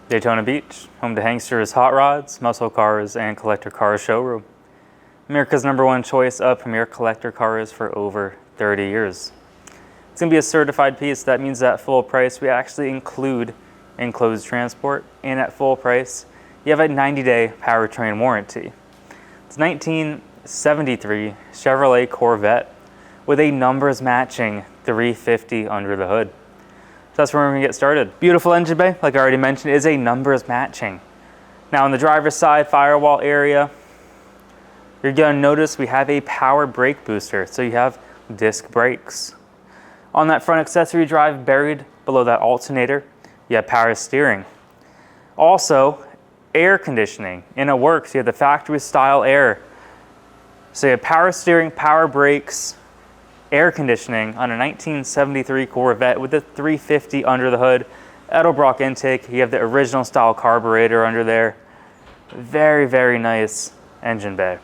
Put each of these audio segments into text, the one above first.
Daytona Beach, home to Hanksters Hot Rods, Muscle Cars, and Collector Cars showroom. America's #1 choice of premier collector cars for over 30 years. It's going to be a certified piece. That means that at full price, we actually include enclosed transport, and at full price, you have a 90-day powertrain warranty. It's 1973 Chevrolet Corvette with a numbers matching 350 under the hood. So that's where we're going to get started. Beautiful engine bay, like I already mentioned, is a numbers matching. Now on the driver's side firewall area, you're going to notice we have a power brake booster, so you have disc brakes. On that front accessory drive, buried below that alternator, you have power steering. Also, air conditioning, and it works. You have the factory style air. So you have power steering, power brakes, air conditioning on a 1973 Corvette with the 350 under the hood. Edelbrock intake. You have the original style carburetor under there. Very, very nice engine bay.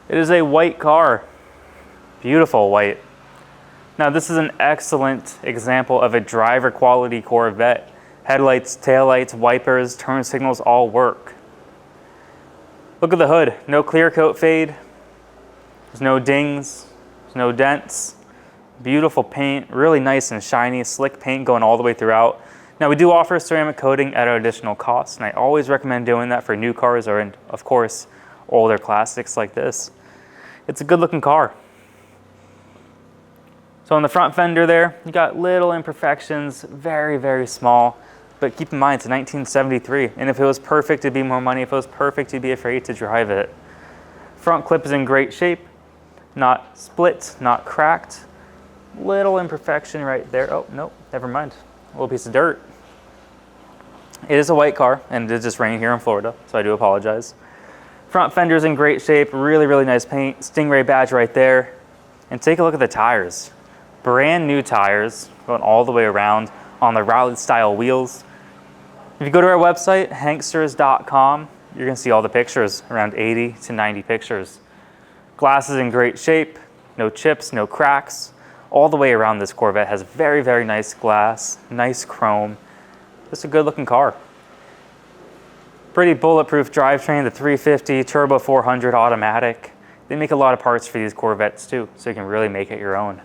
It is a white car. Beautiful white. Now this is an excellent example of a driver quality Corvette. Headlights, taillights, wipers, turn signals all work. Look at the hood. No clear coat fade. There's no dings. There's no dents. Beautiful paint. Really nice and shiny. Slick paint going all the way throughout. Now we do offer ceramic coating at an additional cost, and I always recommend doing that for new cars or, of course, older classics like this. It's a good looking car. So on the front fender there, you got little imperfections, very, very small. But keep in mind, it's a 1973, and if it was perfect, it'd be more money. If it was perfect, you'd be afraid to drive it. Front clip is in great shape, not split, not cracked. Little imperfection right there. Oh, no, never mind. A little piece of dirt. It is a white car, and it just rained here in Florida, so I do apologize. Front fender's in great shape, really, really nice paint. Stingray badge right there. And take a look at the tires. Brand new tires, going all the way around on the rally style wheels. If you go to our website, hanksters.com, you're going to see all the pictures, around 80 to 90 pictures. Glass is in great shape, no chips, no cracks. All the way around this Corvette has very, very nice glass, nice chrome. Just a good looking car. Pretty bulletproof drivetrain, the 350 Turbo 400 automatic. They make a lot of parts for these Corvettes too, so you can really make it your own.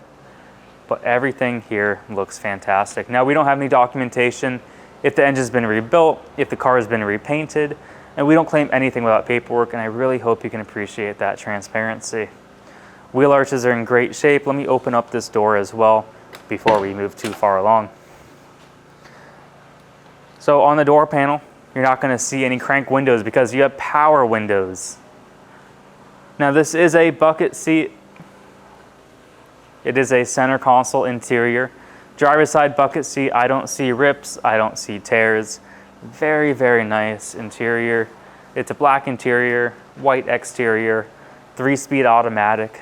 But everything here looks fantastic. Now we don't have any documentation if the engine's been rebuilt, if the car has been repainted, and we don't claim anything without paperwork, and I really hope you can appreciate that transparency. Wheel arches are in great shape. Let me open up this door as well before we move too far along. So on the door panel, you're not going to see any crank windows because you have power windows. Now this is a bucket seat. It is a center console interior. Driver's side bucket seat, I don't see rips, I don't see tears. Very, very nice interior. It's a black interior, white exterior, 3-speed automatic.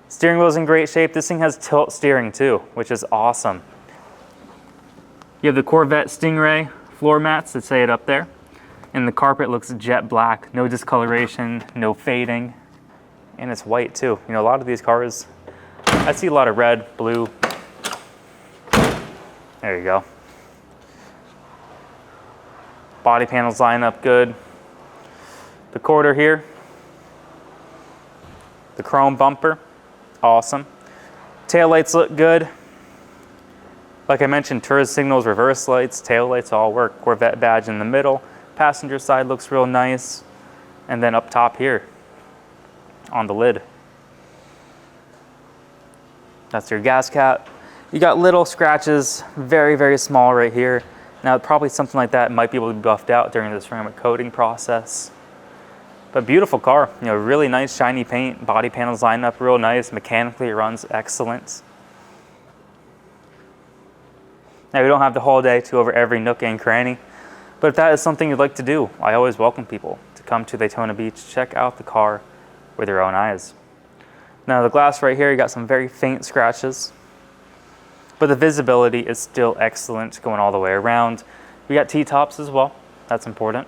Steering wheel's in great shape. This thing has tilt steering too, which is awesome. You have the Corvette Stingray floor mats that say it up there. And the carpet looks jet black, no discoloration, no fading. And it's white too. You know, a lot of these cars, I see a lot of red, blue. There you go. Body panels line up good. The quarter here. The chrome bumper, awesome. Taillights look good. Like I mentioned, turn signals, reverse lights, tail lights all work. Corvette badge in the middle. Passenger side looks real nice. And then up top here on the lid. That's your gas cap. You got little scratches, very, very small right here. Now probably something like that might be able to be buffed out during the ceramic coating process. But beautiful car, you know, really nice shiny paint. Body panels line up real nice. Mechanically it runs excellent. Now we don't have the whole day to go over every nook and cranny, but if that is something you'd like to do, I always welcome people to come to Daytona Beach, check out the car with your own eyes. Now the glass right here, you got some very faint scratches, but the visibility is still excellent going all the way around. We got T-tops as well, that's important.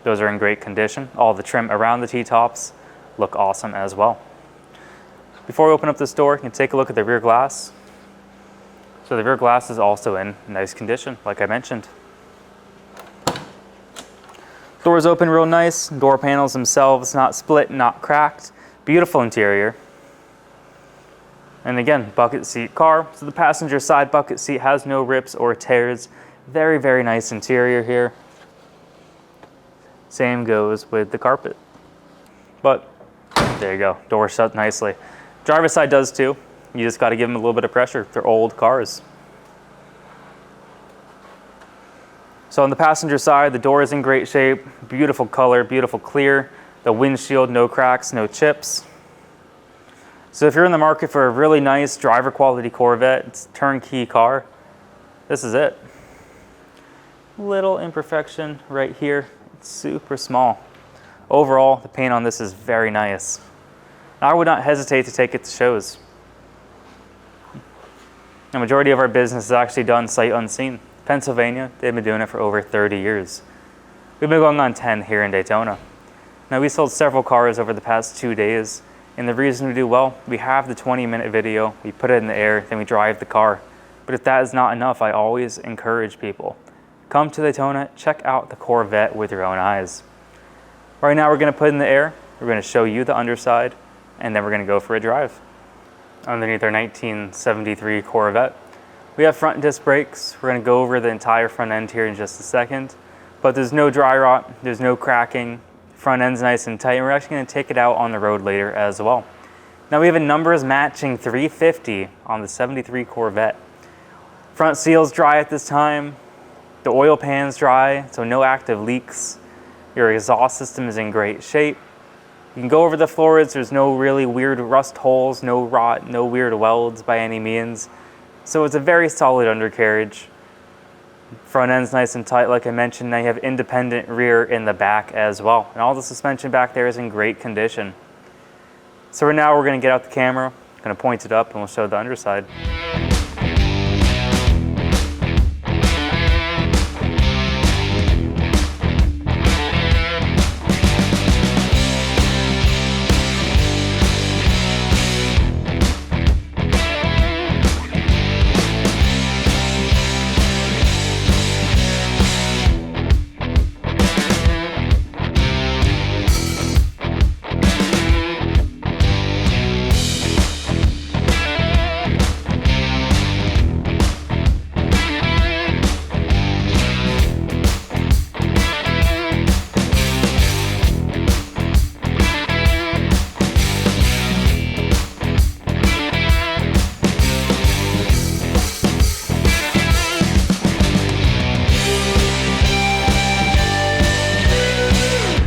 Those are in great condition. All the trim around the T-tops look awesome as well. Before we open up this door, you can take a look at the rear glass. So the rear glass is also in nice condition, like I mentioned. Doors open real nice, door panels themselves not split, not cracked. Beautiful interior. And again, bucket seat car. So the passenger side bucket seat has no rips or tears. Very, very nice interior here. Same goes with the carpet. But there you go, door shut nicely. Driver's side does too. You just got to give them a little bit of pressure. They're old cars. So on the passenger side, the door is in great shape. Beautiful color, beautiful clear. The windshield, no cracks, no chips. So if you're in the market for a really nice driver quality Corvette, it's a turnkey car, this is it. Little imperfection right here. It's super small. Overall, the paint on this is very nice. I would not hesitate to take it to shows. The majority of our business is actually done sight unseen. Pennsylvania, they've been doing it for over 30 years. We've been going on 10 here in Daytona. Now we sold several cars over the past 2 days, and the reason we do well, we have the 20-minute video, we put it in the air, then we drive the car. But if that is not enough, I always encourage people, come to Daytona, check out the Corvette with your own eyes. Right now we're gonna put it in the air, we're gonna show you the underside, and then we're gonna go for a drive. Underneath our 1973 Corvette, we have front disc brakes. We're gonna go over the entire front end here in just a second, but there's no dry rot, there's no cracking. Front end's nice and tight, and we're actually gonna take it out on the road later as well. Now we have a numbers matching 350 on the 73 Corvette. Front seal's dry at this time. The oil pan's dry, so no active leaks. Your exhaust system is in great shape. You can go over the floors, there's no really weird rust holes, no rot, no weird welds by any means. So it's a very solid undercarriage. Front end's nice and tight, like I mentioned. Now you have independent rear in the back as well. And all the suspension back there is in great condition. So right now we're gonna get out the camera, gonna point it up, and we'll show the underside.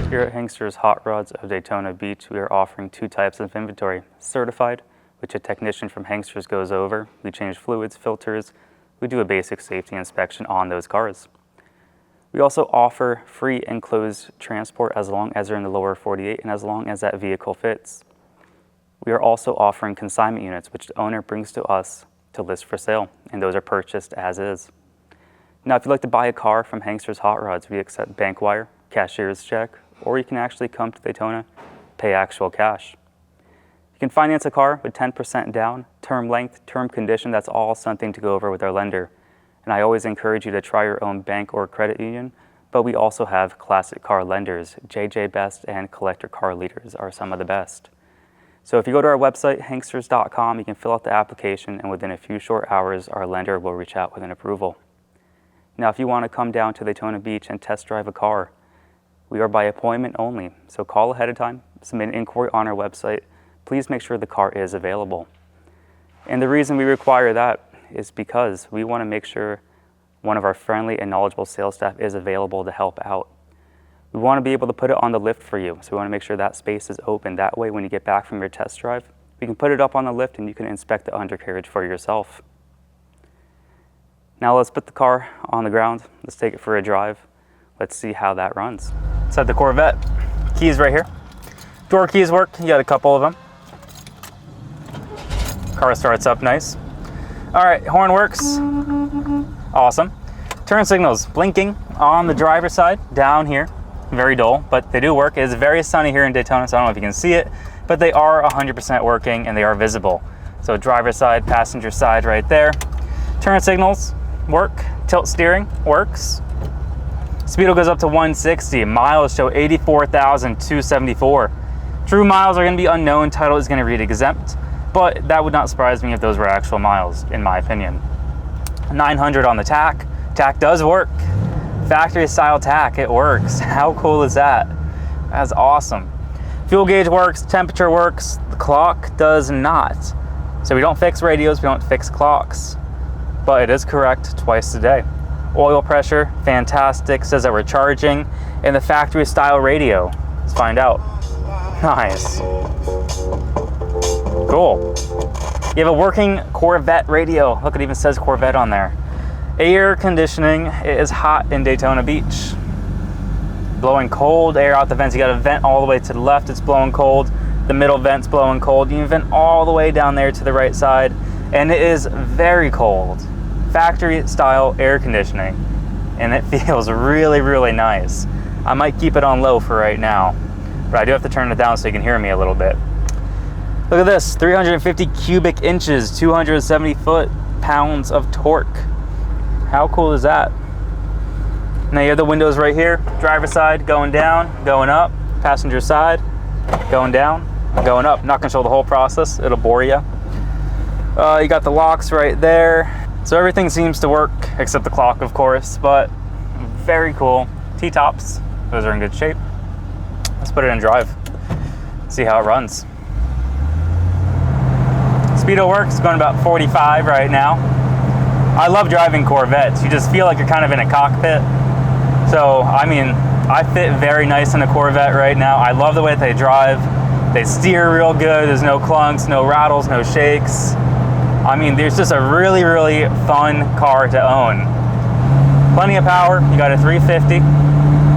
Here at Hanksters Hot Rods of Daytona Beach, we are offering 2 types of inventory. Certified, which a technician from Hanksters goes over. We change fluids, filters. We do a basic safety inspection on those cars. We also offer free enclosed transport as long as they're in the lower 48 and as long as that vehicle fits. We are also offering consignment units, which the owner brings to us to list for sale, and those are purchased as is. Now, if you'd like to buy a car from Hanksters Hot Rods, we accept bank wire, cashier's check, or you can actually come to Daytona, pay actual cash. You can finance a car with 10% down, term length, term condition. That's all something to go over with our lender. And I always encourage you to try your own bank or credit union, but we also have classic car lenders. JJ Best and Collector Car Leaders are some of the best. So if you go to our website, hanksters.com, you can fill out the application, and within a few short hours, our lender will reach out with an approval. Now, if you want to come down to Daytona Beach and test drive a car, we are by appointment only, so call ahead of time, submit an inquiry on our website. Please make sure the car is available. And the reason we require that is because we want to make sure one of our friendly and knowledgeable sales staff is available to help out. We want to be able to put it on the lift for you, so we want to make sure that space is open. That way, when you get back from your test drive, we can put it up on the lift and you can inspect the undercarriage for yourself. Now let's put the car on the ground. Let's take it for a drive. Let's see how that runs. Inside the Corvette, keys right here. Door keys work, you got a couple of them. Car starts up nice. All right, horn works. Awesome. Turn signals blinking on the driver's side down here. Very dull, but they do work. It is very sunny here in Daytona, so I don't know if you can see it, but they are 100% working and they are visible. So driver's side, passenger side right there. Turn signals work. Tilt steering works. Speedo goes up to 160. Miles show 84,274. True miles are going to be unknown. Title is going to read exempt, but that would not surprise me if those were actual miles, in my opinion. 900 on the tack. Tack does work. Factory style tack, it works. How cool is that? That's awesome. Fuel gauge works, temperature works, the clock does not. So we don't fix radios, we don't fix clocks, but it is correct twice a day. Oil pressure, fantastic, says that we're charging, and the factory style radio. Let's find out. Nice. Cool. You have a working Corvette radio. Look, it even says Corvette on there. Air conditioning. It is hot in Daytona Beach. Blowing cold air out the vents. You got a vent all the way to the left, it's blowing cold. The middle vent's blowing cold. You can vent all the way down there to the right side, and it is very cold. Factory style air conditioning, and it feels really, really nice. I might keep it on low for right now, but I do have to turn it down so you can hear me a little bit. Look at this, 350 cubic inches, 270 foot-pounds of torque. How cool is that? Now you have the windows right here, driver's side going down, going up, passenger side, going down, going up. Not gonna show the whole process, it'll bore you. You got the locks right there. So everything seems to work, except the clock, of course, but very cool. T-tops, those are in good shape. Let's put it in drive, see how it runs. Speedo works, going about 45 right now. I love driving Corvettes. You just feel like you're kind of in a cockpit. So, I mean, I fit very nice in a Corvette right now. I love the way that they drive. They steer real good. There's no clunks, no rattles, no shakes. I mean, there's just a really, really fun car to own. Plenty of power. You got a 350.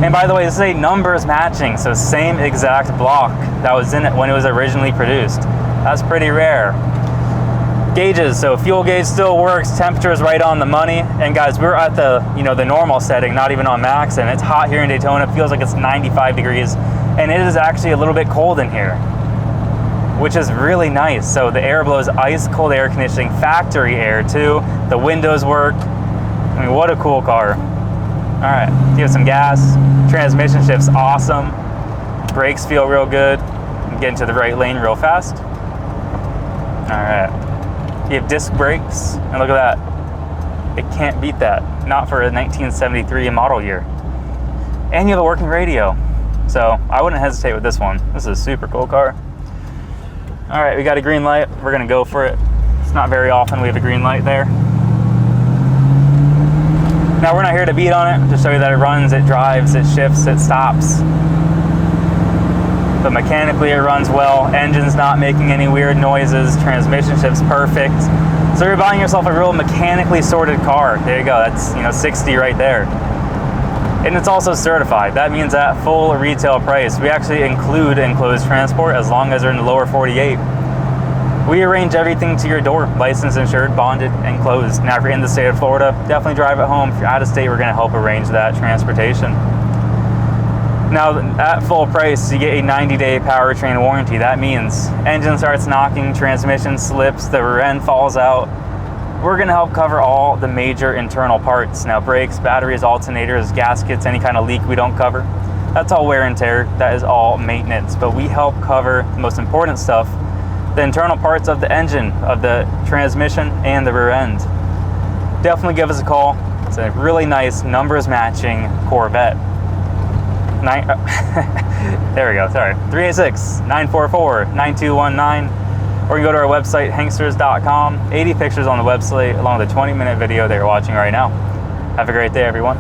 And by the way, this is a numbers matching, so same exact block that was in it when it was originally produced. That's pretty rare. Gauges, so fuel gauge still works, temperature is right on the money, and guys, we're at the the normal setting, not even on max, and it's hot here in Daytona. It feels like it's 95 degrees, and it is actually a little bit cold in here, which is really nice. So the air blows ice cold air conditioning, factory air too. The windows work. I mean, what a cool car. All right, give some gas. Transmission shift's awesome. Brakes feel real good. Get into the right lane real fast. All right. You have disc brakes, and look at that. It can't beat that, not for a 1973 model year. And you have a working radio. So I wouldn't hesitate with this one. This is a super cool car. All right, we got a green light. We're gonna go for it. It's not very often we have a green light there. Now we're not here to beat on it, to show you that it runs, it drives, it shifts, it stops. But mechanically it runs well. Engine's not making any weird noises. Transmission shift's perfect. So you're buying yourself a real mechanically sorted car. There you go, that's 60 right there. And it's also certified. That means at full retail price, we actually include enclosed transport as long as they're in the lower 48. We arrange everything to your door, licensed, insured, bonded, enclosed. Now if you're in the state of Florida, definitely drive it home. If you're out of state, we're gonna help arrange that transportation. Now, at full price, you get a 90-day powertrain warranty. That means engine starts knocking, transmission slips, the rear end falls out. We're gonna help cover all the major internal parts. Now, brakes, batteries, alternators, gaskets, any kind of leak we don't cover. That's all wear and tear. That is all maintenance. But we help cover the most important stuff, the internal parts of the engine, of the transmission, and the rear end. Definitely give us a call. It's a really nice numbers matching Corvette. There we go, sorry. 386-944-9219. Or you can go to our website, Hanksters.com. 80 pictures on the website along with a 20-minute video that you're watching right now. Have a great day, everyone.